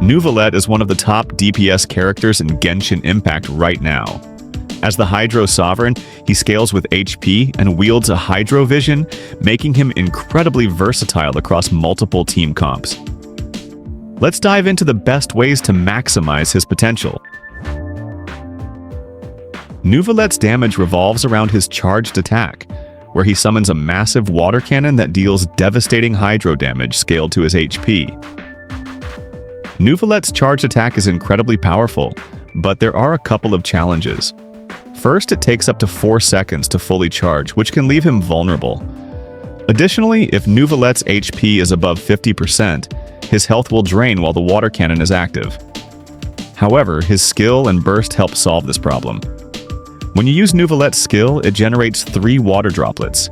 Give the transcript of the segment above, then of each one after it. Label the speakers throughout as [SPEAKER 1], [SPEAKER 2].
[SPEAKER 1] Neuvilette is one of the top DPS characters in Genshin Impact right now. As the Hydro Sovereign, he scales with HP and wields a Hydro Vision, making him incredibly versatile across multiple team comps. Let's dive into the best ways to maximize his potential. Neuvilette's damage revolves around his charged attack, where he summons a massive water cannon that deals devastating hydro damage scaled to his HP. Neuvilette's charged attack is incredibly powerful, but there are a couple of challenges. First, it takes up to 4 seconds to fully charge, which can leave him vulnerable. Additionally, if Neuvilette's HP is above 50%, his health will drain while the water cannon is active. However, his skill and burst help solve this problem. When you use Neuvilette's skill, it generates 3 water droplets.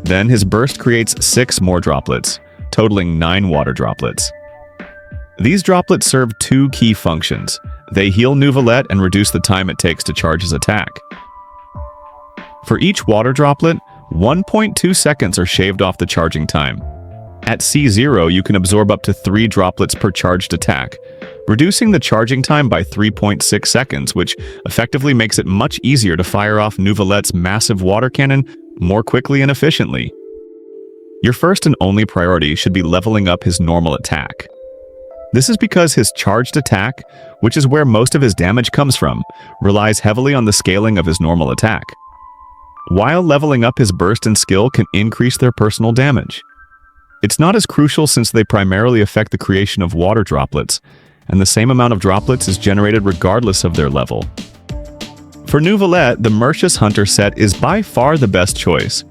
[SPEAKER 1] Then his burst creates 6 more droplets, totaling 9 water droplets. These droplets serve 2 key functions. They heal Neuvilette and reduce the time it takes to charge his attack. For each water droplet, 1.2 seconds are shaved off the charging time. At C0, you can absorb up to 3 droplets per charged attack, reducing the charging time by 3.6 seconds, which effectively makes it much easier to fire off Neuvilette's massive water cannon more quickly and efficiently. Your first and only priority should be leveling up his normal attack. This is because his charged attack, which is where most of his damage comes from, relies heavily on the scaling of his normal attack. While leveling up his burst and skill can increase their personal damage. It's not as crucial since they primarily affect the creation of water droplets, and the same amount of droplets is generated regardless of their level. For Neuvilette, the Mercius Hunter set is by far the best choice.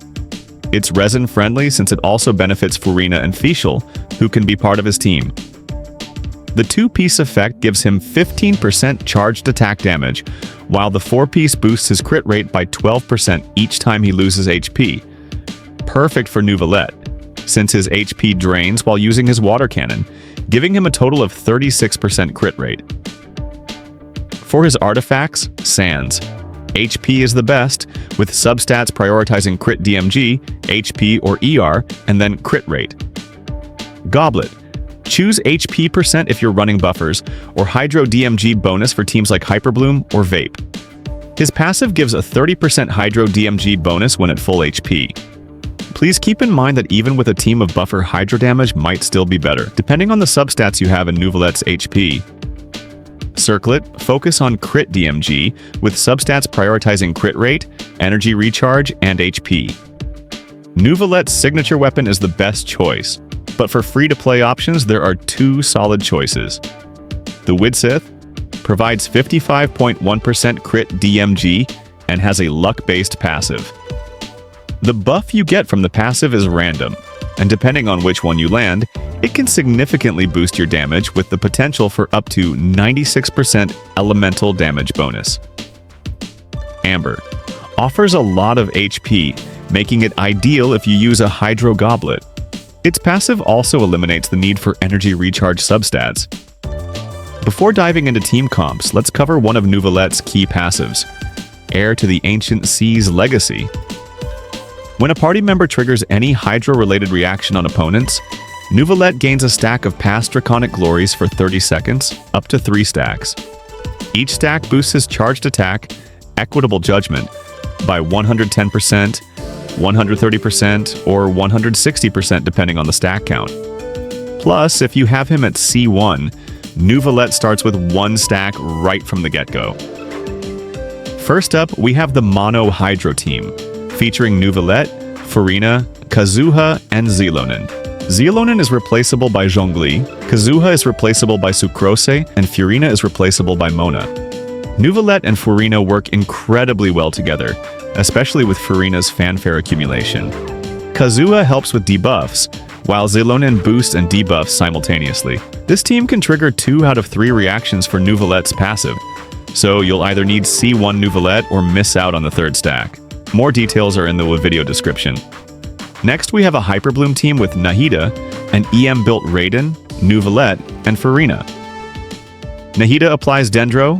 [SPEAKER 1] It's resin-friendly since it also benefits Furina and Fischl, who can be part of his team. The 2-piece effect gives him 15% charged attack damage, while the 4-piece boosts his crit rate by 12% each time he loses HP. Perfect for Neuvilette, since his HP drains while using his water cannon, giving him a total of 36% crit rate. For his artifacts, Sands. HP is the best, with substats prioritizing crit DMG, HP or ER, and then crit rate. Goblet. Choose HP percent if you're running buffers, or Hydro DMG bonus for teams like Hyperbloom or Vape. His passive gives a 30% Hydro DMG bonus when at full HP. Please keep in mind that even with a team of buffer, Hydro damage might still be better, depending on the substats you have in Neuvilette's HP. Circlet, focus on crit DMG, with substats prioritizing crit rate, energy recharge, and HP. Neuvilette's signature weapon is the best choice, but for free-to-play options, there are 2 solid choices. The Widsith provides 55.1% crit DMG and has a luck-based passive. The buff you get from the passive is random, and depending on which one you land, it can significantly boost your damage with the potential for up to 96% elemental damage bonus. Amber offers a lot of HP, making it ideal if you use a Hydro Goblet. Its passive also eliminates the need for energy recharge substats. Before diving into team comps, let's cover one of Neuvilette's key passives, Heir to the Ancient Seas Legacy. When a party member triggers any Hydro-related reaction on opponents, Neuvilette gains a stack of past Draconic Glories for 30 seconds, up to 3 stacks. Each stack boosts his charged attack, Equitable Judgment, by 110%, 130%, or 160% depending on the stack count. Plus, if you have him at C1, Neuvilette starts with 1 stack right from the get-go. First up, we have the Mono Hydro team, featuring Neuvilette, Furina, Kazuha, and Zilonen. Zilonen is replaceable by Zhongli, Kazuha is replaceable by Sucrose, and Furina is replaceable by Mona. Neuvilette and Furina work incredibly well together, especially with Furina's fanfare accumulation. Kazuha helps with debuffs, while Zilonen boosts and debuffs simultaneously. This team can trigger 2 out of 3 reactions for Neuvilette's passive, so you'll either need C1 Neuvilette or miss out on the 3rd stack. More details are in the video description. Next, we have a Hyperbloom team with Nahida, an EM-built Raiden, Neuvilette, and Furina. Nahida applies Dendro,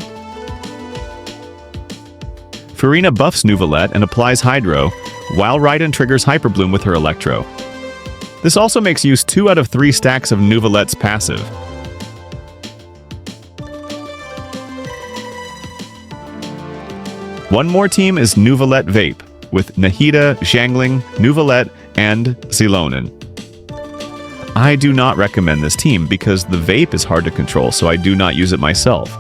[SPEAKER 1] Furina buffs Neuvilette and applies Hydro, while Raiden triggers Hyperbloom with her Electro. This also makes use 2 out of 3 stacks of Neuvilette's passive. One more team is Neuvilette Vape, with Nahida, Zhangling, Neuvilette, and Zilonen. I do not recommend this team because the Vape is hard to control, so I do not use it myself.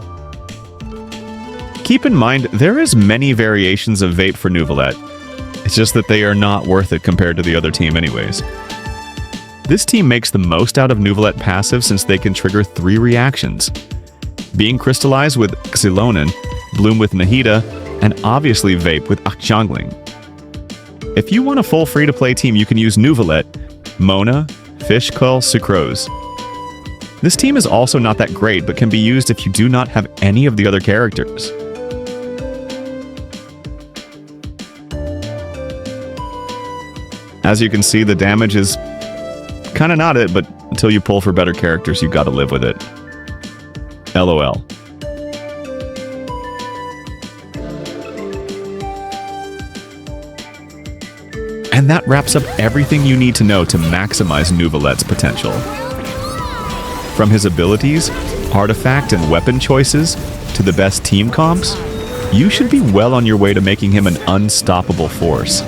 [SPEAKER 1] Keep in mind, there is many variations of Vape for Neuvilette. It's just that they are not worth it compared to the other team anyways. This team makes the most out of Neuvilette passive since they can trigger 3 reactions. Being crystallized with Zilonen, Bloom with Nahida, and obviously Vape with Zhangling. If you want a full free-to-play team, you can use Neuvilette, Mona, Fishkull, Sucrose. This team is also not that great, but can be used if you do not have any of the other characters. As you can see, the damage is kinda not it, but until you pull for better characters, you gotta live with it. LOL. And that wraps up everything you need to know to maximize Neuvilette's potential. From his abilities, artifact and weapon choices, to the best team comps, you should be well on your way to making him an unstoppable force.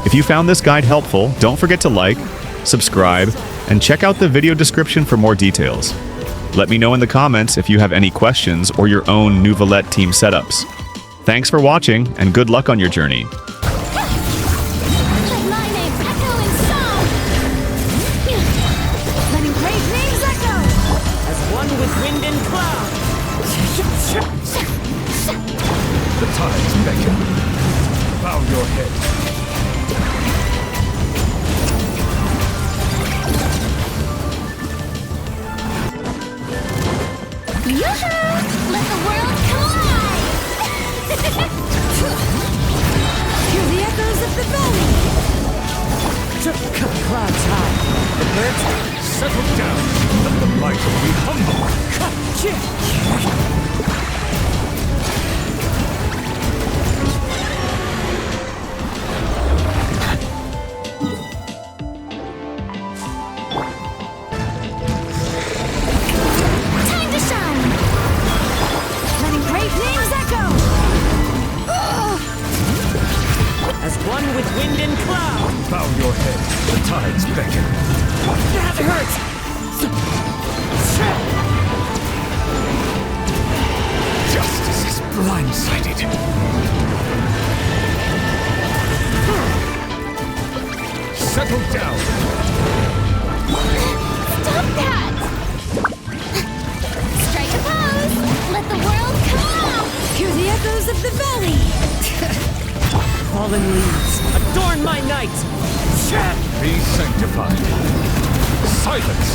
[SPEAKER 1] If you found this guide helpful, don't forget to like, subscribe, and check out the video description for more details. Let me know in the comments if you have any questions or your own Neuvilette team setups. Thanks for watching, and good luck on your journey.
[SPEAKER 2] The tides beckon. Bow your head.
[SPEAKER 3] Yoo-hoo! Let the world collide! Hear the echoes of the valley!
[SPEAKER 2] Clouds high. The birds settle down. Let the mighty be humble.
[SPEAKER 3] Time to shine! Letting great names echo!
[SPEAKER 4] As one with wind and cloud.
[SPEAKER 2] Bow your head. The tides beckon.
[SPEAKER 4] That hurts!
[SPEAKER 2] Justice is blindsided. Settle down.
[SPEAKER 3] Stop that! Strike a pose! Let the world come out! Hear the echoes of the valley!
[SPEAKER 4] Fallen leaves, adorn my night!
[SPEAKER 2] Be sanctified. Silence.